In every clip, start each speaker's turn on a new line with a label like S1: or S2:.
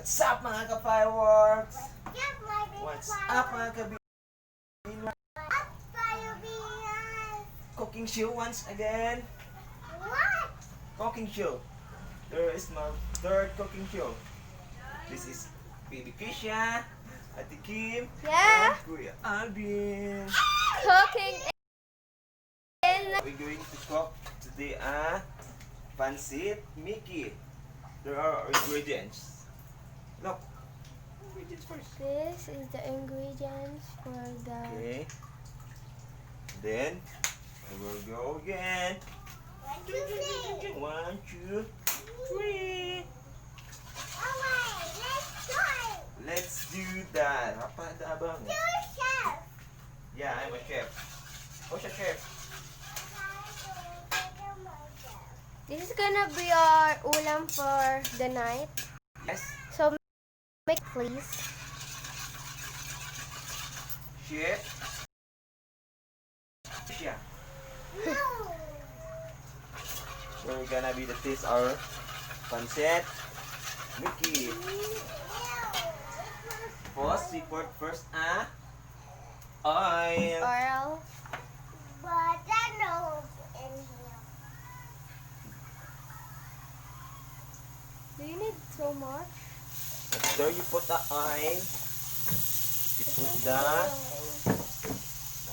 S1: What's up mga ka-fireworks? What's
S2: What's
S1: up mga kabin?
S2: Filipinas?
S1: Cooking show once again.
S2: What?
S1: Cooking show. There is my third cooking show. This is Baby Kisha, Ate Kim,
S3: Yeah.
S1: and Kuya Alvin.
S3: Cooking in
S1: We're going to cook today pancit meki. There are ingredients. Look, ingredients first.
S3: this is the ingredients for the
S1: Okay. Then I will go again.
S2: 1, 2, 3.
S1: 1, 2, 3.
S2: Alright, let's try.
S1: Let's do that. Apa ada abang?
S2: You're a chef.
S1: Yeah, I'm a chef. Who's a chef?
S3: this is gonna be our ulam for the night.
S1: Yes.
S3: So make please.
S1: Chef. Yeah.
S2: No.
S1: We're gonna be the taste our pancit meki. First, we put first oil.
S3: Oil.
S2: But I know in here.
S3: Do you need so much?
S1: After you put the oil, you put the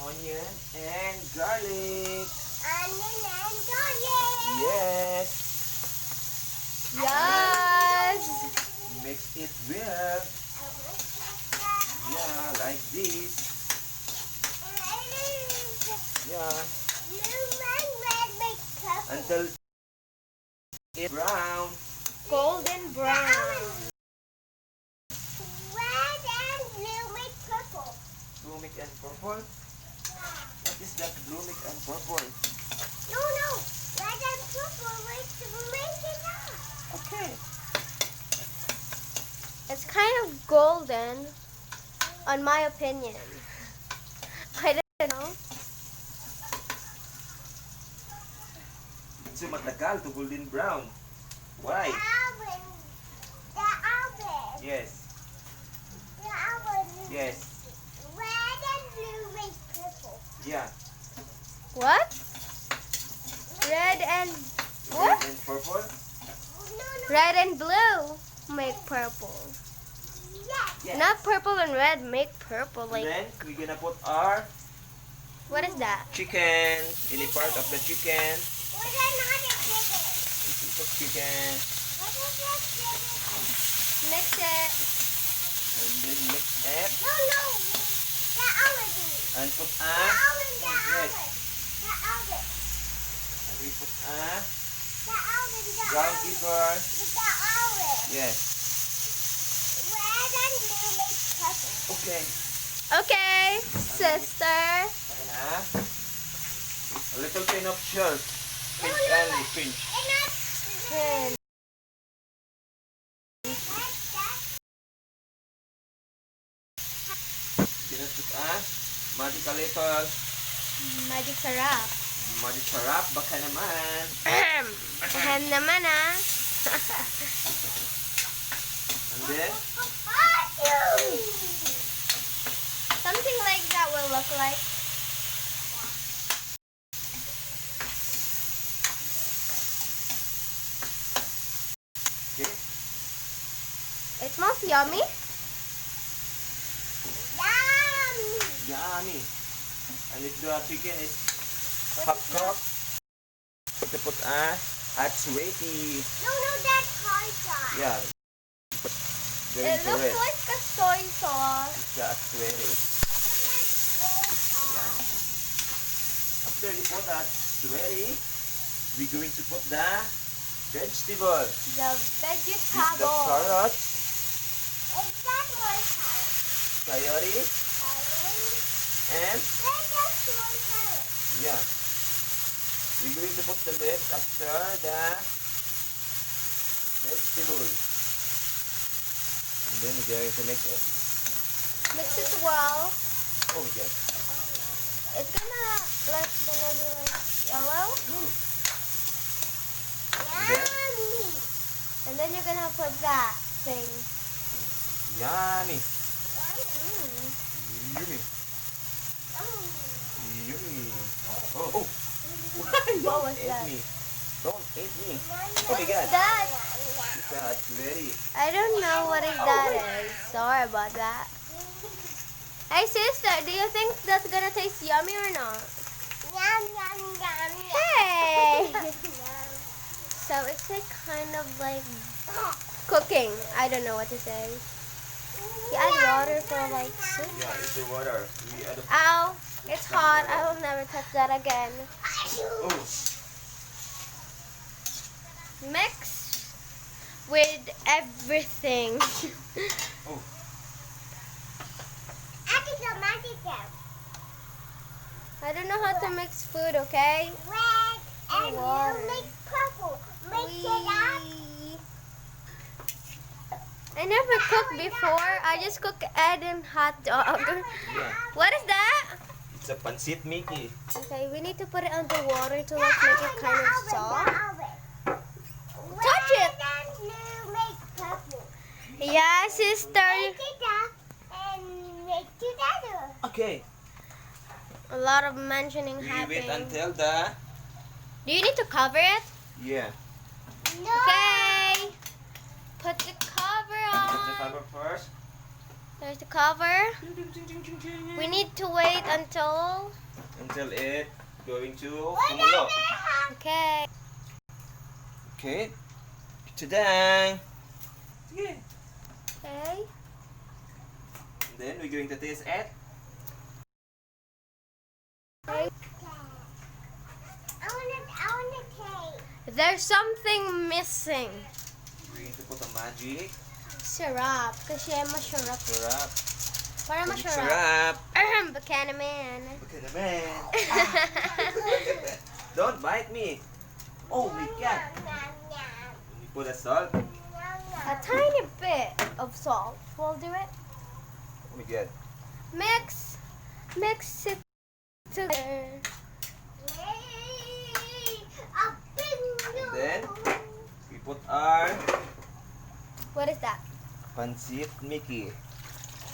S1: onion and garlic.
S2: Onion and garlic.
S1: Yes.
S3: Yes.
S1: Mix it well. Yeah, like this. Yeah. Until it's brown.
S3: Golden brown.
S2: Red and blue make purple.
S1: Blue and purple. What is that blue and purple?
S2: No, red and purple make it up.
S1: Okay.
S3: It's kind of golden, on my opinion. I don't know.
S1: So matagal to golden brown. Why?
S2: The oven.
S1: Yes.
S2: The oven.
S1: Yes.
S2: Red and blue make purple.
S1: Yeah.
S3: What? Red and
S1: Red and purple.
S2: No.
S3: red and blue make purple.
S2: Yes.
S1: Yes.
S3: Not purple and red make purple.
S1: And
S3: Like
S1: then we're gonna put our
S3: what is that?
S1: chicken. Any part of the chicken.
S2: What another chicken?
S1: This is the chicken.
S2: What is that chicken?
S3: Mix it.
S1: And then mix it.
S2: No. The oven.
S1: And put
S2: The oven. The
S1: yes.
S2: oven. The oven.
S1: And we put
S2: The oven. The
S1: brown
S2: oven.
S1: pepper.
S2: The oven.
S1: Yes.
S2: Red and blue make purple.
S1: Okay.
S3: Okay, sister.
S1: Ayan a little pin of salt. Pinch only, pinch.
S2: Enough.
S3: Then
S1: Pinatok magic a little.
S3: magic sarap.
S1: Magic sarap. Baka naman.
S3: Ahem naman ah.
S1: And then,
S3: Something like that will look like.
S1: okay.
S3: It smells yummy.
S2: Yummy.
S1: Yummy. And if the chicken is half cooked, to put atsueti.
S2: No, that's hard sauce.
S1: Yeah. Very
S3: It looks
S1: correct.
S3: like a soy sauce.
S1: It's the atsueti. Yeah. After you put that atsueti, we're going to put the vegetables.
S3: The
S1: With the
S3: vegetable.
S1: carrots,
S2: Is that more carrot?
S1: coyote,
S2: Carrot?
S1: and
S2: That's just more carrot.
S1: yeah. We're going to put the lid after the vegetables. And then we're going to mix it.
S3: Mix it well.
S1: Oh my god.
S3: It's gonna be like yellow.
S1: Then,
S2: Yummy.
S3: And then you're gonna put that thing.
S1: Yummy.
S3: Mm.
S1: Yummy. Yummy. Oh, oh.
S3: What was
S1: Eat
S3: that?
S1: me. Don't eat me. Oh my God.
S3: That
S1: That's very.
S3: I don't know what that is. Sorry about that. Hey sister, do you think that's gonna taste yummy or not?
S2: Yum, yum, yum,
S3: Hey!
S2: yum.
S3: So it's like kind of like cooking. I don't know what to say. You add water for like soup?
S1: Yeah, it's the water. We add
S3: Ow! It's hot. I will never touch that again.
S1: oh,
S3: Mix with everything.
S1: oh.
S3: I don't know how to mix food, okay?
S2: Red and
S3: Water.
S2: you make purple. Mix it up.
S3: Wee. I never cooked before. I just cook egg and hot dog.
S1: Yeah.
S3: What is that?
S1: It's a pancit meki.
S3: Okay, we need to put it under water to like make it kind of soft. Touch it.
S2: And you make purple.
S3: Yeah, sister.
S2: Make it up and make together.
S1: Okay.
S3: A lot of mentioning
S1: We
S3: happening.
S1: wait until the.
S3: Do you need to cover it?
S1: Yeah.
S2: No.
S3: Okay. Put the cover
S1: Put the
S3: on.
S1: cover first.
S3: There's the cover. We need to wait until.
S1: Until it going to kumulo.
S3: Okay.
S1: Okay. Ta-da! Yeah.
S3: Okay.
S1: And then we're going to taste it.
S2: I wanna taste.
S3: There's something missing.
S1: We're going to put a magic
S3: Syrup. Kasi masarap.
S1: syrup.
S3: Para
S1: Magic
S3: masarap.
S1: syrup.
S3: Bacana man.
S1: Okay naman. Don't bite me. Oh my God. We put a salt.
S3: A tiny bit of salt will do it.
S1: Oh my God.
S3: Mix it together.
S1: And then we put our
S3: What is that?
S1: pancit meki.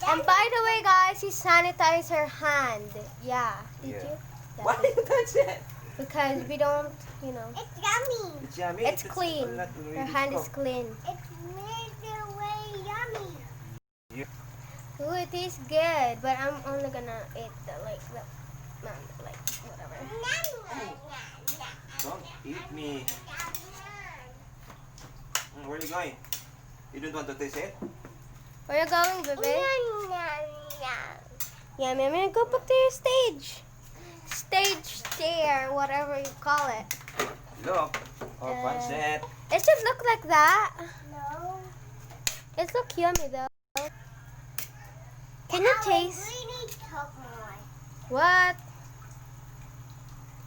S3: And by the way, guys, he sanitized her hand. Yeah. Did
S1: Yeah.
S3: you?
S1: Why you touch it?
S3: Because we don't, you know.
S2: It's yummy.
S1: It's yummy.
S3: It's clean.
S1: not really
S3: Her hand is
S1: cooked.
S3: clean.
S2: It's made way yummy.
S3: Ooh, it tastes good, but I'm only gonna eat whatever.
S1: Don't eat me. Where are you going? You don't want to taste it?
S3: Where you going, baby? Yum, yum, yum. Go back to your stage. Stage there, whatever you call it.
S1: Look. Our pancit.
S3: It should look like that.
S2: No.
S3: It look yummy though. Can you taste?
S2: We need to talk more.
S3: What?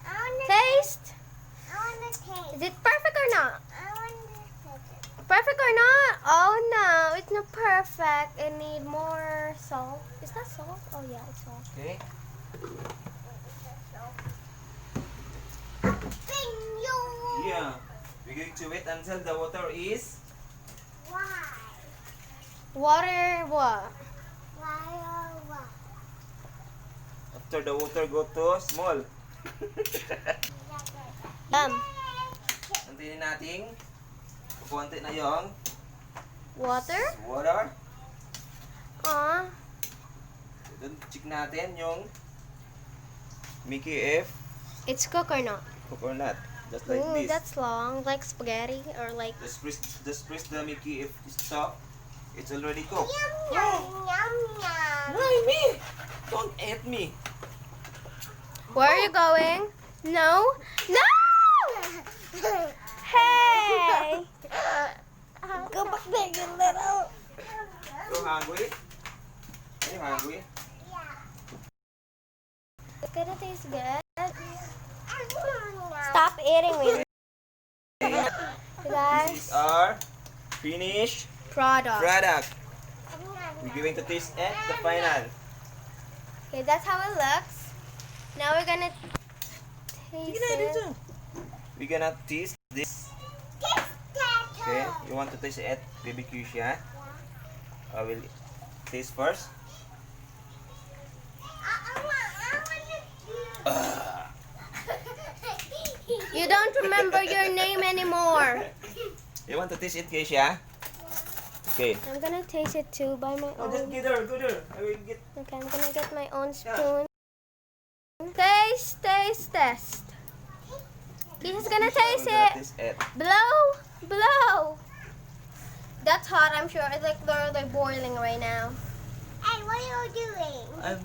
S2: I wanna
S3: Taste?
S2: I wanna taste.
S3: Is it perfect or not?
S2: I wanna taste it.
S3: Perfect or not? Oh no, it's not perfect. It need more salt. Is that salt? Oh yeah, it's salt.
S1: Okay. Yeah. We're going to wait until the water is
S2: Why?
S3: Water what?
S2: Why or why?
S1: after the water go to small. Antayin natin. Kukunti na yung
S3: Water?
S1: water.
S3: Aw.
S1: Then check natin yung Mickey if
S3: It's cooked or not?
S1: cook or not. Just like
S3: Ooh,
S1: this.
S3: that's long. Like spaghetti or like...
S1: Just press the Mickey if it's soft. It's already cooked.
S2: Yum yum yum yum.
S1: Why me? Don't eat me.
S3: Where are you going? No? No! Hey! Go back there, you little...
S1: You hungry? Are you hungry?
S3: It's gonna taste good.
S2: Stop.
S3: Stop eating me.
S1: This
S3: Guys,
S1: is our finished
S3: product.
S1: product. We're going to taste it, the final.
S3: Okay, that's how it looks. Now we're gonna taste it.
S1: We're gonna taste this. Okay, you want to taste it, BBQ siya? I will taste first.
S3: You don't remember your name anymore.
S1: You want to taste it, Keisha? Okay.
S3: I'm gonna taste it too by my
S1: Oh, just
S3: own.
S1: get her, go there. I will get.
S3: Okay, I'm gonna get my own spoon. Taste, taste, test. He's gonna taste
S1: We're gonna
S3: it.
S1: taste it.
S3: Blow, blow. That's hot, I'm sure. It's like they're boiling right now.
S2: And what are you doing?
S1: I'm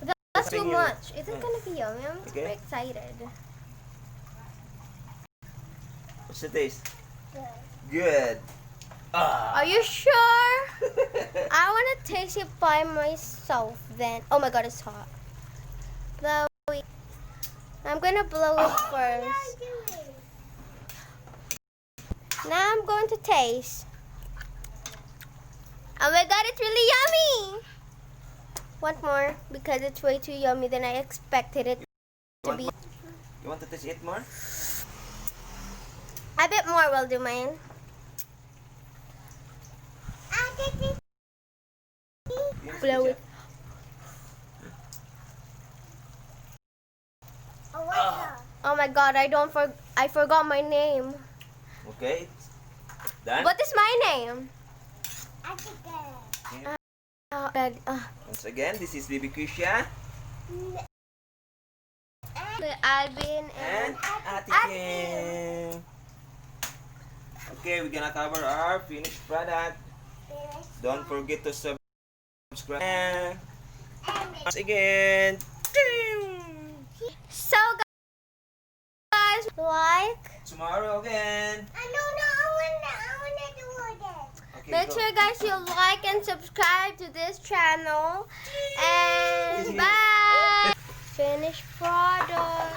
S3: That's too
S1: Testing you.
S3: much. Is it gonna be yummy? I'm super
S1: Okay.
S3: excited.
S1: What's the taste?
S2: Good.
S1: Good.
S3: Are you sure? I wanna taste it by myself then. Oh my god, it's hot. Blow it. I'm gonna blow it
S2: What are you
S3: first.
S2: doing?
S3: Now I'm going to taste. Oh my god, it's really yummy! Want more? Because it's way too yummy than I expected it to be.
S1: You want to taste it more?
S3: A bit more will do, mine.
S1: Yes,
S3: Blow
S1: Keisha.
S3: it.
S2: Oh, what's up?
S3: Oh my god, I forgot my name.
S1: Okay. Done.
S3: What is my name?
S2: I think
S1: Okay. Once again, this is Baby Keisha
S3: Alvin
S1: and
S3: and
S1: Ate Kim. Okay, we're gonna cover our finished product. Don't forget to subscribe. Once again.
S3: so guys, like,
S1: Tomorrow again.
S2: I wanna do this.
S1: Okay,
S3: make
S1: go.
S3: sure guys you like and subscribe to this channel. And bye. Finished product.